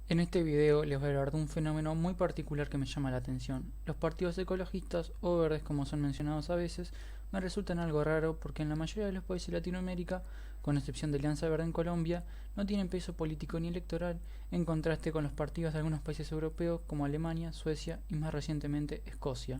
En este video les voy a hablar de un fenómeno muy particular que me llama la atención. Los partidos ecologistas o verdes, como son mencionados a veces, me resultan algo raro porque en la mayoría de los países de Latinoamérica, con excepción de Alianza Verde en Colombia, no tienen peso político ni electoral, en contraste con los partidos de algunos países europeos como Alemania, Suecia y más recientemente Escocia.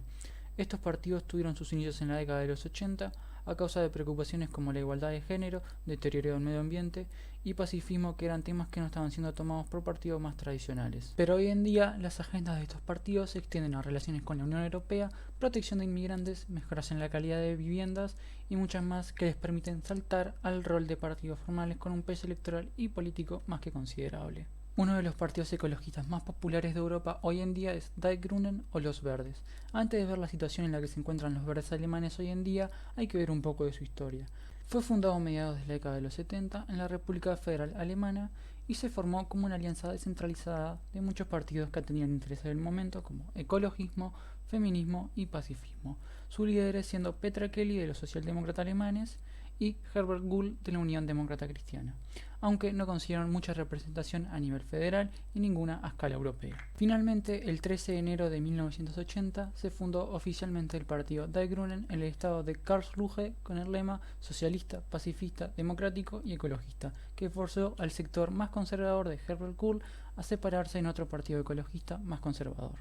Estos partidos tuvieron sus inicios en la década de los 80 a causa de preocupaciones como la igualdad de género, deterioro del medio ambiente y pacifismo, que eran temas que no estaban siendo tomados por partidos más tradicionales. Pero hoy en día las agendas de estos partidos se extienden a relaciones con la Unión Europea, protección de inmigrantes, mejoras en la calidad de viviendas y muchas más que les permiten saltar al rol de partidos formales con un peso electoral y político más que considerable. Uno de los partidos ecologistas más populares de Europa hoy en día es Die Grünen o Los Verdes. Antes de ver la situación en la que se encuentran los verdes alemanes hoy en día, hay que ver un poco de su historia. Fue fundado a mediados de la década de los 70 en la República Federal Alemana y se formó como una alianza descentralizada de muchos partidos que tenían intereses del momento como ecologismo, feminismo y pacifismo. Sus líderes siendo Petra Kelly de los socialdemócratas alemanes y Herbert Gull de la Unión Demócrata Cristiana, aunque no consiguieron mucha representación a nivel federal y ninguna a escala europea. Finalmente, el 13 de enero de 1980 se fundó oficialmente el partido Die Grünen en el estado de Karlsruhe con el lema socialista, pacifista, democrático y ecologista, que forzó al sector más conservador de Herbert Gull a separarse en otro partido ecologista más conservador.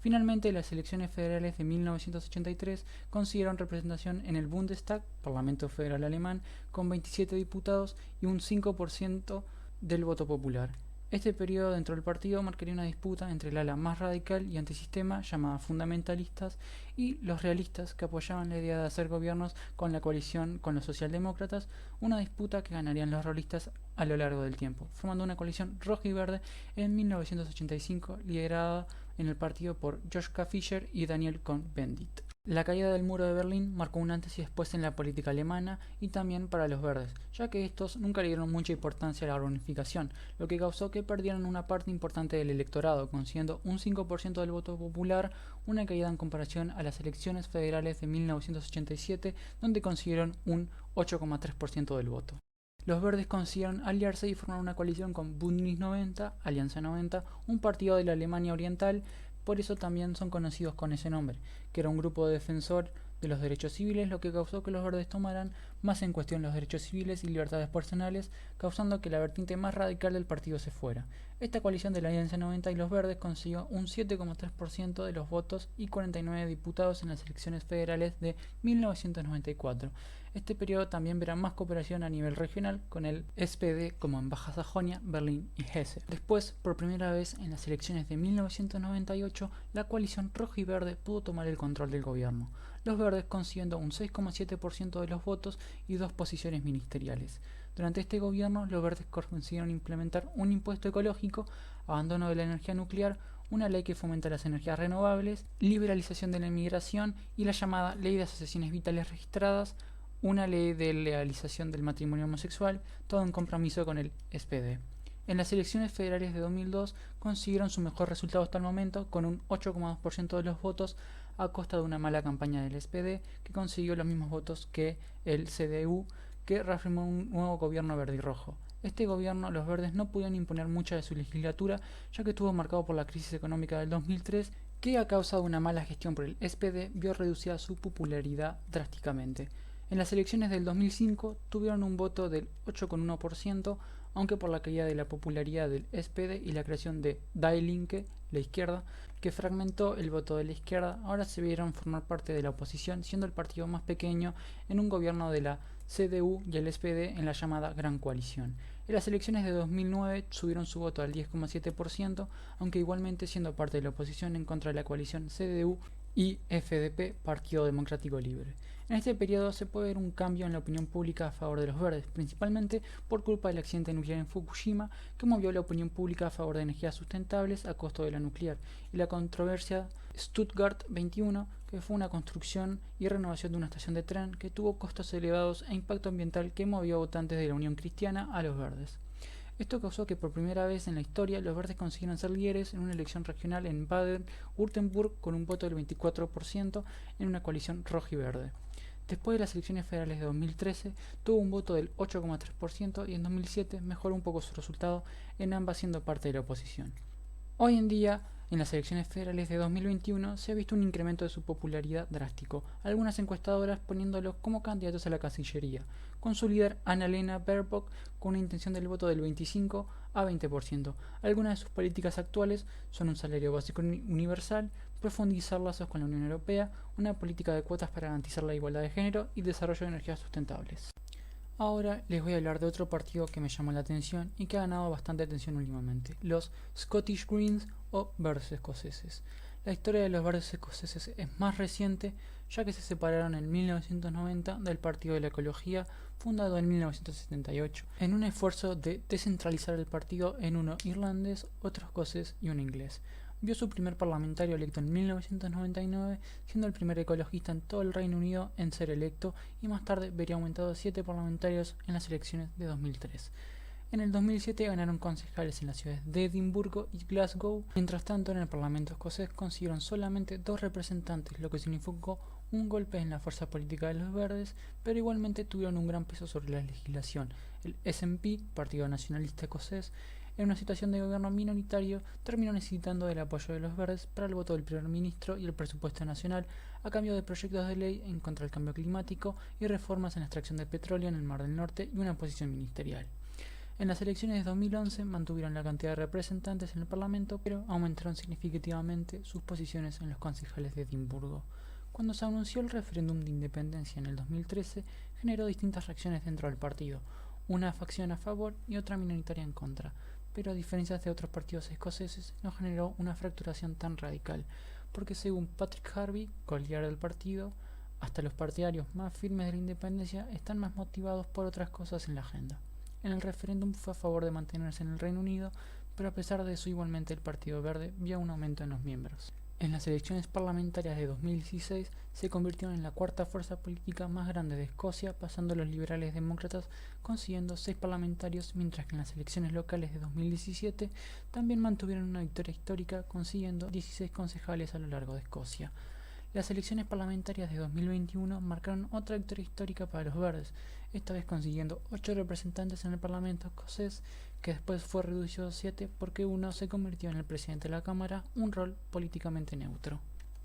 Finalmente, las elecciones federales de 1983 consiguieron representación en el Bundestag, Parlamento Federal Alemán, con 27 diputados y un 5% del voto popular. Este periodo dentro del partido marcaría una disputa entre el ala más radical y antisistema, llamada fundamentalistas, y los realistas, que apoyaban la idea de hacer gobiernos con la coalición con los socialdemócratas, una disputa que ganarían los realistas a lo largo del tiempo, formando una coalición roja y verde en 1985, liderada en el partido por Joschka Fischer y Daniel Cohn-Bendit. La caída del muro de Berlín marcó un antes y después en la política alemana y también para los verdes, ya que estos nunca le dieron mucha importancia a la reunificación, lo que causó que perdieran una parte importante del electorado, consiguiendo un 5% del voto popular, una caída en comparación a las elecciones federales de 1987, donde consiguieron un 8,3% del voto. Los verdes consiguieron aliarse y formar una coalición con Bündnis 90, Alianza 90, un partido de la Alemania Oriental, por eso también son conocidos con ese nombre, que era un grupo de defensor de los derechos civiles, lo que causó que los verdes tomaran más en cuestión los derechos civiles y libertades personales, causando que la vertiente más radical del partido se fuera. Esta coalición de la Alianza 90 y los verdes consiguió un 7,3% de los votos y 49 diputados en las elecciones federales de 1994. Este periodo también verá más cooperación a nivel regional con el SPD como en Baja Sajonia, Berlín y Hesse. Después, por primera vez en las elecciones de 1998, la coalición roja y verde pudo tomar el control del gobierno, los verdes consiguiendo un 6,7% de los votos y 2 posiciones ministeriales. Durante este gobierno, los verdes consiguieron implementar un impuesto ecológico, abandono de la energía nuclear, una ley que fomenta las energías renovables, liberalización de la inmigración y la llamada Ley de Asociaciones Vitales Registradas, una ley de legalización del matrimonio homosexual, todo en compromiso con el SPD. En las elecciones federales de 2002 consiguieron su mejor resultado hasta el momento, con un 8,2% de los votos, a costa de una mala campaña del SPD, que consiguió los mismos votos que el CDU, que reafirmó un nuevo gobierno verde y rojo. Este gobierno, los verdes no pudieron imponer mucha de su legislatura, ya que estuvo marcado por la crisis económica del 2003, que a causa de una mala gestión por el SPD vio reducida su popularidad drásticamente. En las elecciones del 2005 tuvieron un voto del 8,1%, aunque por la caída de la popularidad del SPD y la creación de Die Linke, la izquierda, que fragmentó el voto de la izquierda, ahora se vieron formar parte de la oposición, siendo el partido más pequeño en un gobierno de la CDU y el SPD en la llamada Gran Coalición. En las elecciones de 2009 subieron su voto al 10,7%, aunque igualmente siendo parte de la oposición en contra de la coalición CDU y FDP, Partido Democrático Libre. En este periodo se puede ver un cambio en la opinión pública a favor de los verdes, principalmente por culpa del accidente nuclear en Fukushima, que movió la opinión pública a favor de energías sustentables a costo de la nuclear, y la controversia Stuttgart 21, que fue una construcción y renovación de una estación de tren que tuvo costos elevados e impacto ambiental que movió a votantes de la Unión Cristiana a los verdes. Esto causó que por primera vez en la historia los verdes consiguieran ser líderes en una elección regional en Baden-Württemberg con un voto del 24% en una coalición roja y verde. Después de las elecciones federales de 2013, tuvo un voto del 8,3% y en 2007 mejoró un poco su resultado, en ambas siendo parte de la oposición. Hoy en día, en las elecciones federales de 2021, se ha visto un incremento de su popularidad drástico, algunas encuestadoras poniéndolo como candidatos a la Cancillería, con su líder Annalena Baerbock con una intención del voto del 25 a 20%. Algunas de sus políticas actuales son un salario básico universal, profundizar lazos con la Unión Europea, una política de cuotas para garantizar la igualdad de género y desarrollo de energías sustentables. Ahora les voy a hablar de otro partido que me llamó la atención y que ha ganado bastante atención últimamente, los Scottish Greens o Verdes Escoceses. La historia de los Verdes Escoceses es más reciente, ya que se separaron en 1990 del Partido de la Ecología, fundado en 1978, en un esfuerzo de descentralizar el partido en uno irlandés, otro escocés y uno inglés. Vio su primer parlamentario electo en 1999, siendo el primer ecologista en todo el Reino Unido en ser electo, y más tarde vería aumentado 7 parlamentarios en las elecciones de 2003. En el 2007 ganaron concejales en las ciudades de Edimburgo y Glasgow. Mientras tanto, en el Parlamento escocés consiguieron solamente 2 representantes, lo que significó un golpe en la fuerza política de los verdes, pero igualmente tuvieron un gran peso sobre la legislación. El SNP, Partido Nacionalista Escocés, en una situación de gobierno minoritario, terminó necesitando del apoyo de los verdes para el voto del primer ministro y el presupuesto nacional, a cambio de proyectos de ley en contra del cambio climático y reformas en la extracción de petróleo en el Mar del Norte y una posición ministerial. En las elecciones de 2011 mantuvieron la cantidad de representantes en el Parlamento, pero aumentaron significativamente sus posiciones en los concejales de Edimburgo. Cuando se anunció el referéndum de independencia en el 2013, generó distintas reacciones dentro del partido, una facción a favor y otra minoritaria en contra, pero a diferencia de otros partidos escoceses, no generó una fracturación tan radical, porque según Patrick Harvey, co-líder del partido, hasta los partidarios más firmes de la independencia están más motivados por otras cosas en la agenda. En el referéndum fue a favor de mantenerse en el Reino Unido, pero a pesar de eso igualmente el Partido Verde vio un aumento en los miembros. En las elecciones parlamentarias de 2016 se convirtieron en la cuarta fuerza política más grande de Escocia, pasando a los liberales demócratas, consiguiendo 6 parlamentarios, mientras que en las elecciones locales de 2017 también mantuvieron una victoria histórica, consiguiendo 16 concejales a lo largo de Escocia. Las elecciones parlamentarias de 2021 marcaron otra victoria histórica para los verdes, esta vez consiguiendo 8 representantes en el Parlamento escocés, que después fue reducido a 7 porque uno se convirtió en el presidente de la Cámara, un rol políticamente neutro.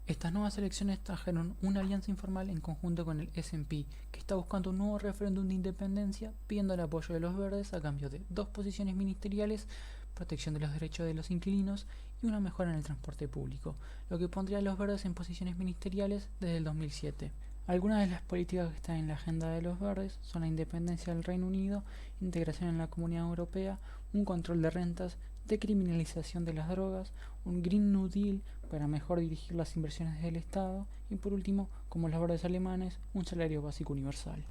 Estas nuevas elecciones trajeron una alianza informal en conjunto con el SNP, que está buscando un nuevo referéndum de independencia, pidiendo el apoyo de los verdes a cambio de 2 posiciones ministeriales, protección de los derechos de los inquilinos y una mejora en el transporte público, lo que pondría a los verdes en posiciones ministeriales desde el 2007. Algunas de las políticas que están en la agenda de los verdes son la independencia del Reino Unido, integración en la Comunidad Europea, un control de rentas, decriminalización de las drogas, un Green New Deal para mejor dirigir las inversiones del Estado y por último, como los verdes alemanes, un salario básico universal.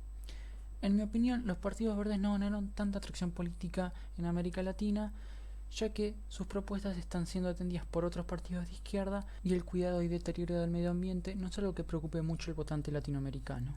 En mi opinión, los partidos verdes no ganaron tanta atracción política en América Latina, ya que sus propuestas están siendo atendidas por otros partidos de izquierda y el cuidado y deterioro del medio ambiente no es algo que preocupe mucho al votante latinoamericano.